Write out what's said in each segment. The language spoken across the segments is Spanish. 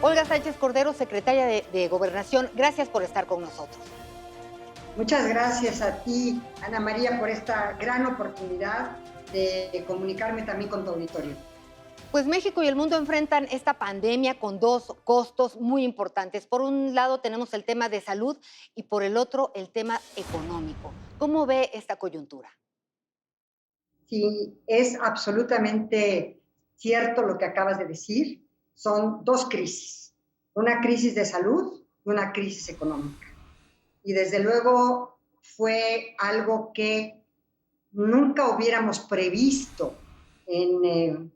Olga Sánchez Cordero, secretaria de Gobernación, gracias por estar con nosotros. Muchas gracias a ti, Ana María, por esta gran oportunidad de comunicarme también con tu auditorio. Pues México y el mundo enfrentan esta pandemia con dos costos muy importantes. Por un lado tenemos el tema de salud y por el otro el tema económico. ¿Cómo ve esta coyuntura? Sí, es absolutamente cierto lo que acabas de decir. Son dos crisis, una crisis de salud y una crisis económica. Y desde luego fue algo que nunca hubiéramos previsto en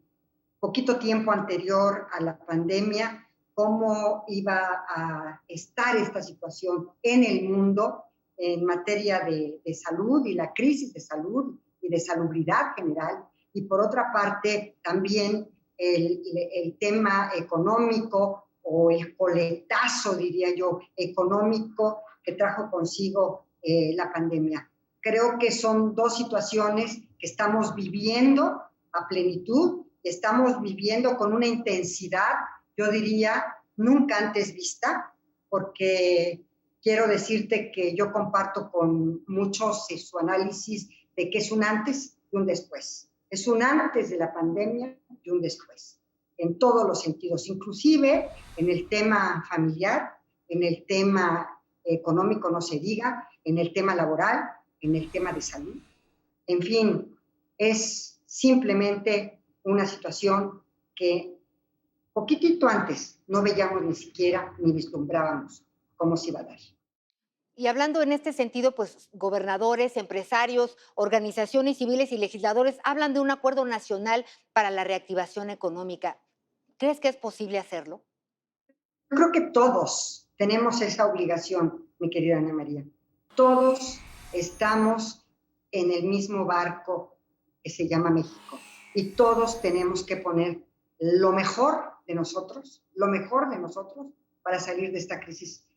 poquito tiempo anterior a la pandemia, cómo iba a estar esta situación en el mundo en materia de salud y la crisis de salud y de salubridad general. Y por otra parte, también el tema económico o el coletazo, diría yo, económico que trajo consigo la pandemia. Creo que son dos situaciones que estamos viviendo a plenitud, estamos viviendo con una intensidad, yo diría, nunca antes vista, porque quiero decirte que yo comparto con muchos su análisis de que es un antes y un después. Es un antes de la pandemia y un después, en todos los sentidos, inclusive en el tema familiar, en el tema económico, no se diga, en el tema laboral, en el tema de salud. En fin, es simplemente una situación que poquitito antes no veíamos ni siquiera ni vislumbrábamos cómo se iba a dar. Y hablando en este sentido, pues gobernadores, empresarios, organizaciones civiles y legisladores hablan de un acuerdo nacional para la reactivación económica. ¿Crees que es posible hacerlo? Yo creo que todos tenemos esa obligación, mi querida Ana María. Todos estamos en el mismo barco que se llama México y todos tenemos que poner lo mejor de nosotros para salir de esta crisis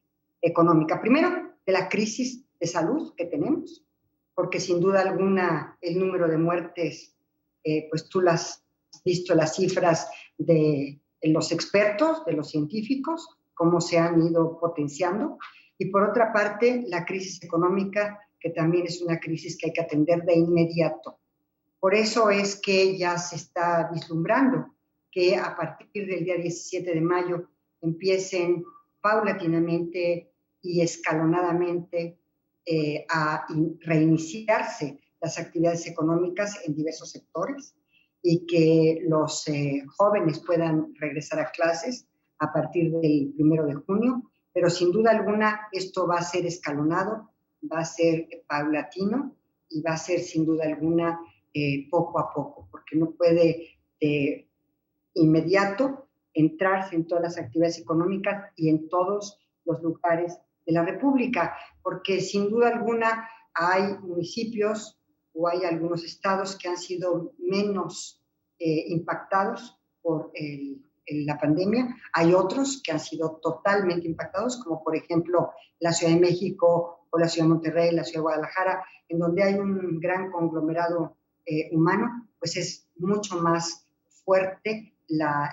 económica. Primero, de la crisis de salud que tenemos, porque sin duda alguna el número de muertes, pues tú las has visto, las cifras de los expertos, de los científicos, cómo se han ido potenciando. Y por otra parte, la crisis económica, que también es una crisis que hay que atender de inmediato. Por eso es que ya se está vislumbrando que a partir del día 17 de mayo empiecen paulatinamente y escalonadamente a reiniciarse las actividades económicas en diversos sectores y que los jóvenes puedan regresar a clases a partir del 1 de junio, pero sin duda alguna esto va a ser escalonado, va a ser paulatino y va a ser sin duda alguna poco a poco, porque no puede de inmediato entrarse en todas las actividades económicas y en todos los lugares de la República, porque sin duda alguna hay municipios o hay algunos estados que han sido menos impactados por la pandemia, hay otros que han sido totalmente impactados, como por ejemplo la Ciudad de México o la Ciudad de Monterrey, la Ciudad de Guadalajara, en donde hay un gran conglomerado humano, pues es mucho más fuerte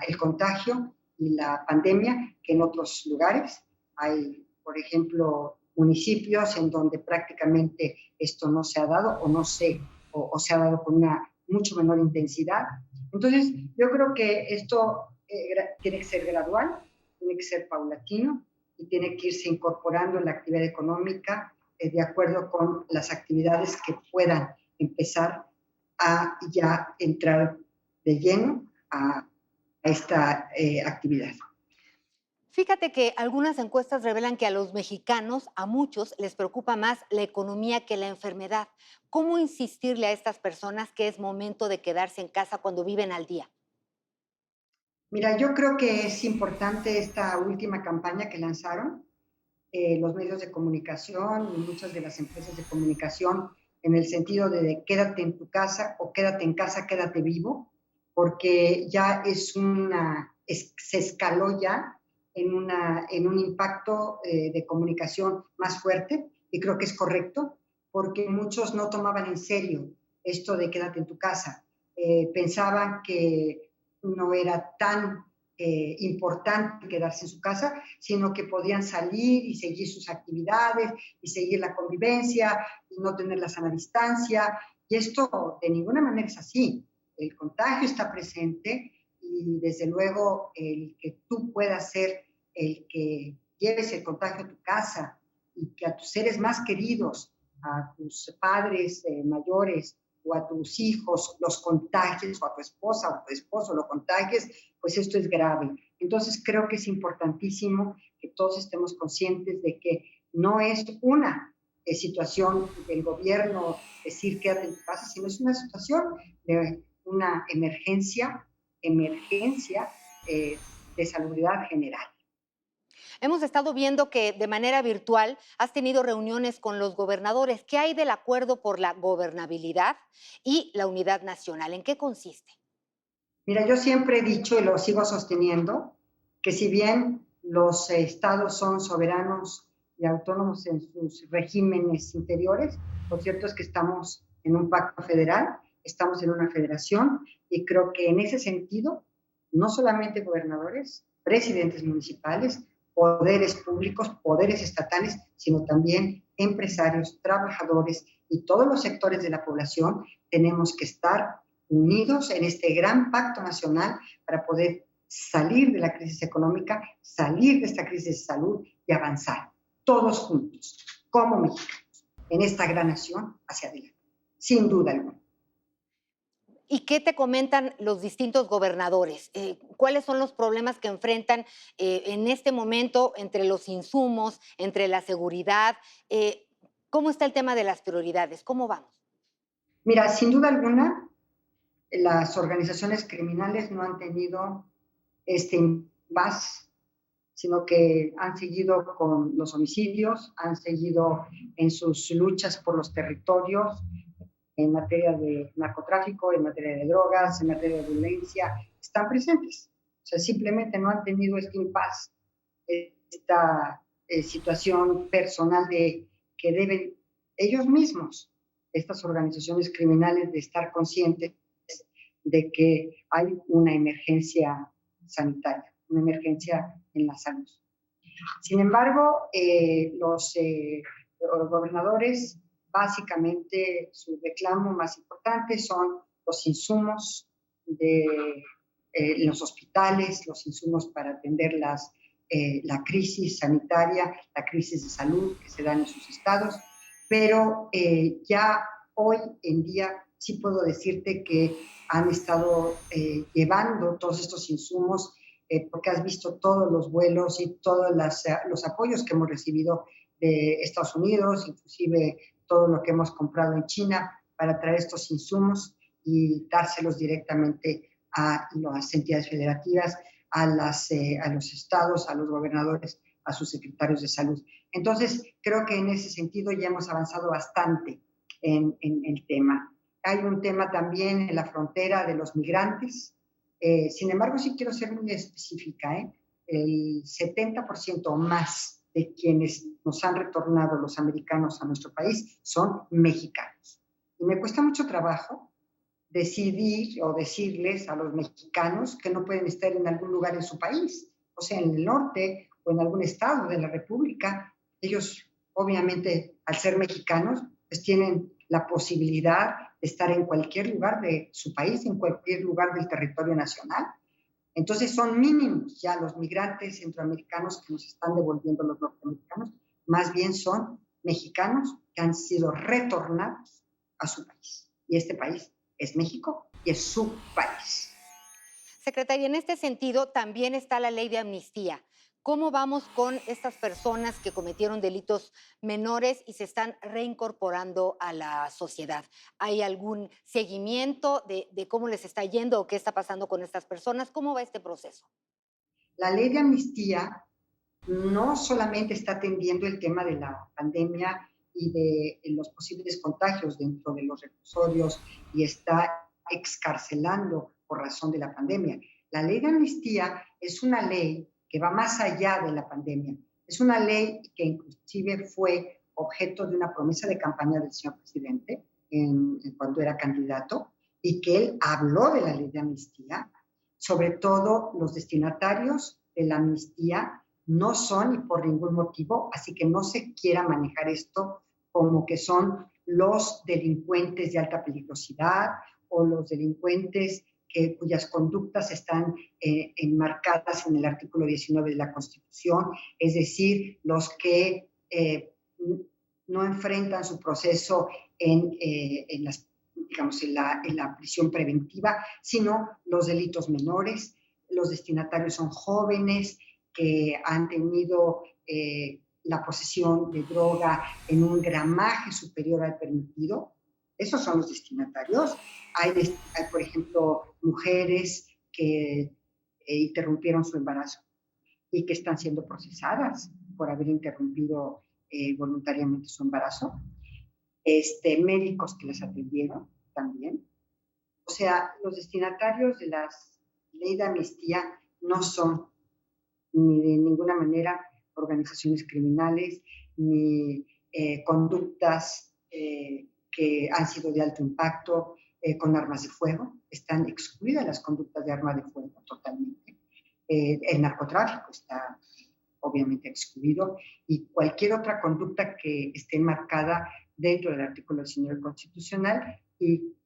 el contagio y la pandemia que en otros lugares. Hay, por ejemplo, municipios en donde prácticamente esto no se ha dado o se ha dado con una mucho menor intensidad. Entonces, yo creo que esto tiene que ser gradual, tiene que ser paulatino y tiene que irse incorporando en la actividad económica de acuerdo con las actividades que puedan empezar a ya entrar de lleno a esta actividad. Fíjate que algunas encuestas revelan que a los mexicanos, a muchos, les preocupa más la economía que la enfermedad. ¿Cómo insistirle a estas personas que es momento de quedarse en casa cuando viven al día? Mira, yo creo que es importante esta última campaña que lanzaron los medios de comunicación y muchas de las empresas de comunicación en el sentido de quédate en tu casa o quédate en casa, quédate vivo, porque ya se escaló ya en un impacto de comunicación más fuerte y creo que es correcto porque muchos no tomaban en serio esto de quédate en tu casa. Pensaban que no era tan importante quedarse en su casa, sino que podían salir y seguir sus actividades y seguir la convivencia y no tener la sana distancia. Y esto de ninguna manera es así. El contagio está presente y desde luego el que tú puedas ser el que lleves el contagio a tu casa y que a tus seres más queridos, a tus padres mayores o a tus hijos los contagies, o a tu esposa o a tu esposo lo contagies, pues esto es grave. Entonces creo que es importantísimo que todos estemos conscientes de que no es una situación del gobierno decir quédate en tu casa, sino es una situación de una emergencia de salubridad general. Hemos estado viendo que de manera virtual has tenido reuniones con los gobernadores. ¿Qué hay del acuerdo por la gobernabilidad y la unidad nacional? ¿En qué consiste? Mira, yo siempre he dicho y lo sigo sosteniendo, que si bien los estados son soberanos y autónomos en sus regímenes interiores, lo cierto es que estamos en un pacto federal, estamos en una federación y creo que en ese sentido, no solamente gobernadores, presidentes municipales, poderes públicos, poderes estatales, sino también empresarios, trabajadores y todos los sectores de la población tenemos que estar unidos en este gran pacto nacional para poder salir de la crisis económica, salir de esta crisis de salud y avanzar todos juntos, como mexicanos, en esta gran nación hacia adelante, sin duda alguna. ¿Y qué te comentan los distintos gobernadores? ¿Cuáles son los problemas que enfrentan en este momento entre los insumos, entre la seguridad? ¿Cómo está el tema de las prioridades? ¿Cómo vamos? Mira, sin duda alguna, las organizaciones criminales no han tenido este impasse, sino que han seguido con los homicidios, han seguido en sus luchas por los territorios, en materia de narcotráfico, en materia de drogas, en materia de violencia, están presentes. O sea, simplemente no han tenido este impasse, esta situación personal de que deben ellos mismos, estas organizaciones criminales, de estar conscientes de que hay una emergencia sanitaria, una emergencia en la salud. Sin embargo, los gobernadores, básicamente su reclamo más importante son los insumos de los hospitales, los insumos para atender la crisis sanitaria, la crisis de salud que se dan en sus estados, pero ya hoy en día sí puedo decirte que han estado llevando todos estos insumos porque has visto todos los vuelos y todos los apoyos que hemos recibido de Estados Unidos, inclusive todo lo que hemos comprado en China para traer estos insumos y dárselos directamente a las entidades federativas, a los estados, a los gobernadores, a sus secretarios de salud. Entonces, creo que en ese sentido ya hemos avanzado bastante en el tema. Hay un tema también en la frontera de los migrantes. Sin embargo, sí quiero ser muy específica. El 70% o más de quienes nos han retornado los americanos a nuestro país son mexicanos. Y me cuesta mucho trabajo decidir o decirles a los mexicanos que no pueden estar en algún lugar en su país, o sea, en el norte o en algún estado de la República. Ellos, obviamente, al ser mexicanos, pues tienen la posibilidad de estar en cualquier lugar de su país, en cualquier lugar del territorio nacional. Entonces son mínimos ya los migrantes centroamericanos que nos están devolviendo los norteamericanos, más bien son mexicanos que han sido retornados a su país. Y este país es México y es su país. Secretaria, en este sentido también está la ley de amnistía. ¿Cómo vamos con estas personas que cometieron delitos menores y se están reincorporando a la sociedad? ¿Hay algún seguimiento de cómo les está yendo o qué está pasando con estas personas? ¿Cómo va este proceso? La ley de amnistía no solamente está atendiendo el tema de la pandemia y de los posibles contagios dentro de los reclusorios y está excarcelando por razón de la pandemia. La ley de amnistía es una ley que va más allá de la pandemia. Es una ley que inclusive fue objeto de una promesa de campaña del señor presidente cuando era candidato y que él habló de la ley de amnistía. Sobre todo los destinatarios de la amnistía no son y por ningún motivo, así que no se quiera manejar esto como que son los delincuentes de alta peligrosidad o los delincuentes cuyas conductas están enmarcadas en el artículo 19 de la Constitución, es decir, los que no enfrentan su proceso en la prisión preventiva, sino los delitos menores. Los destinatarios son jóvenes que han tenido la posesión de droga en un gramaje superior al permitido. Esos son los destinatarios. Hay por ejemplo, mujeres que interrumpieron su embarazo y que están siendo procesadas por haber interrumpido voluntariamente su embarazo. Médicos que les atendieron también. O sea, los destinatarios de la ley de amnistía no son ni de ninguna manera organizaciones criminales, ni conductas que han sido de alto impacto con armas de fuego. Están excluidas las conductas de arma de fuego totalmente. El narcotráfico está obviamente excluido y cualquier otra conducta que esté marcada dentro del artículo 19 constitucional y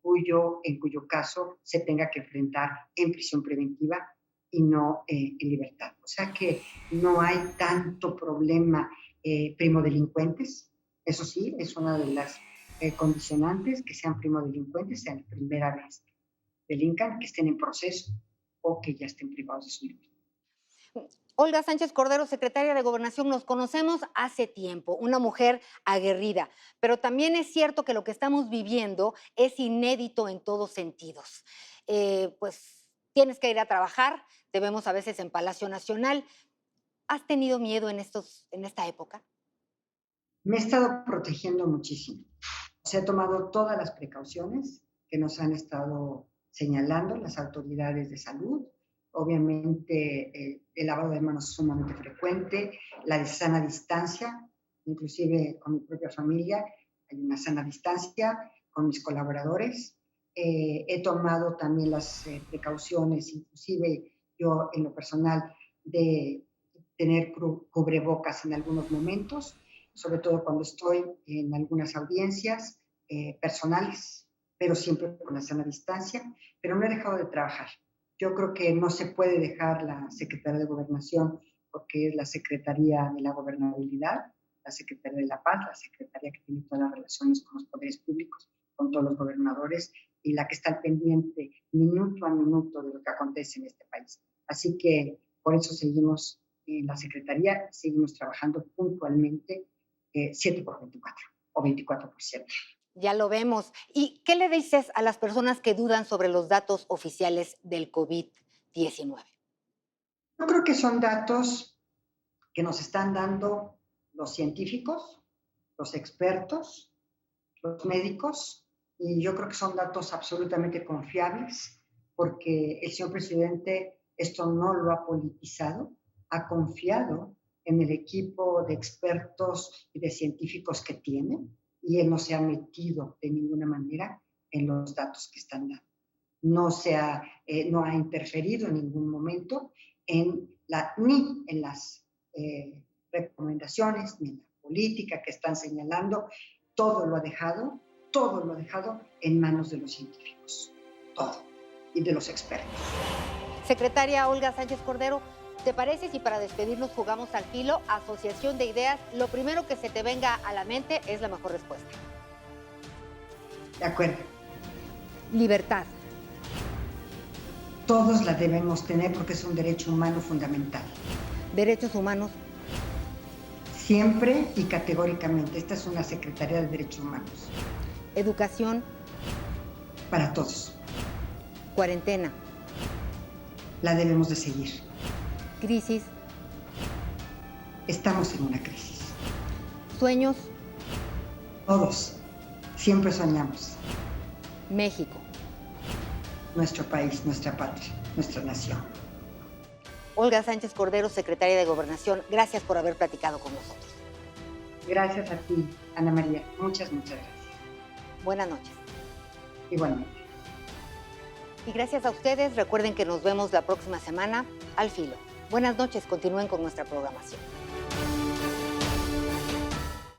en cuyo caso se tenga que enfrentar en prisión preventiva y no en libertad. O sea que no hay tanto problema primodelincuentes. Eso sí, es una de las condicionantes que sean primodelincuentes, sean la primera vez que delincan, que estén en proceso o que ya estén privados de su libertad. Olga Sánchez Cordero, secretaria de Gobernación, nos conocemos hace tiempo, una mujer aguerrida, pero también es cierto que lo que estamos viviendo es inédito en todos sentidos. Pues tienes que ir a trabajar, te vemos a veces en Palacio Nacional. ¿Has tenido miedo en esta época? Me he estado protegiendo muchísimo. Se ha tomado todas las precauciones que nos han estado señalando las autoridades de salud. Obviamente el lavado de manos es sumamente frecuente, la de sana distancia, inclusive con mi propia familia hay una sana distancia, con mis colaboradores. He tomado también las precauciones, inclusive yo en lo personal, de tener cubrebocas en algunos momentos, sobre todo cuando estoy en algunas audiencias personales, pero siempre con la sana distancia, pero no he dejado de trabajar. Yo creo que no se puede dejar la Secretaría de Gobernación porque es la Secretaría de la Gobernabilidad, la Secretaría de la Paz, la Secretaría que tiene todas las relaciones con los poderes públicos, con todos los gobernadores y la que está al pendiente minuto a minuto de lo que acontece en este país. Así que por eso seguimos en la Secretaría, seguimos trabajando puntualmente 7x24 o 24/7. Ya lo vemos. ¿Y qué le dices a las personas que dudan sobre los datos oficiales del COVID-19? Yo creo que son datos que nos están dando los científicos, los expertos, los médicos, y yo creo que son datos absolutamente confiables, porque el señor presidente esto no lo ha politizado, ha confiado en el equipo de expertos y de científicos que tiene, y él no se ha metido de ninguna manera en los datos que están dando. No ha interferido en ningún momento ni en las recomendaciones, ni en la política que están señalando. Todo lo ha dejado en manos de los científicos, todo, y de los expertos. Secretaria Olga Sánchez Cordero, ¿te parece si para despedirnos jugamos al filo? Asociación de ideas, lo primero que se te venga a la mente es la mejor respuesta. De acuerdo. Libertad. Todos la debemos tener porque es un derecho humano fundamental. Derechos humanos. Siempre y categóricamente. Esta es una Secretaría de Derechos Humanos. Educación. Para todos. Cuarentena. La debemos de seguir. Crisis. Estamos en una crisis. Sueños. Todos. Siempre soñamos. México. Nuestro país, nuestra patria, nuestra nación. Olga Sánchez Cordero, secretaria de Gobernación, gracias por haber platicado con nosotros. Gracias a ti, Ana María. Muchas gracias. Buenas noches. Igualmente. Y gracias a ustedes, recuerden que nos vemos la próxima semana al filo. Buenas noches, continúen con nuestra programación.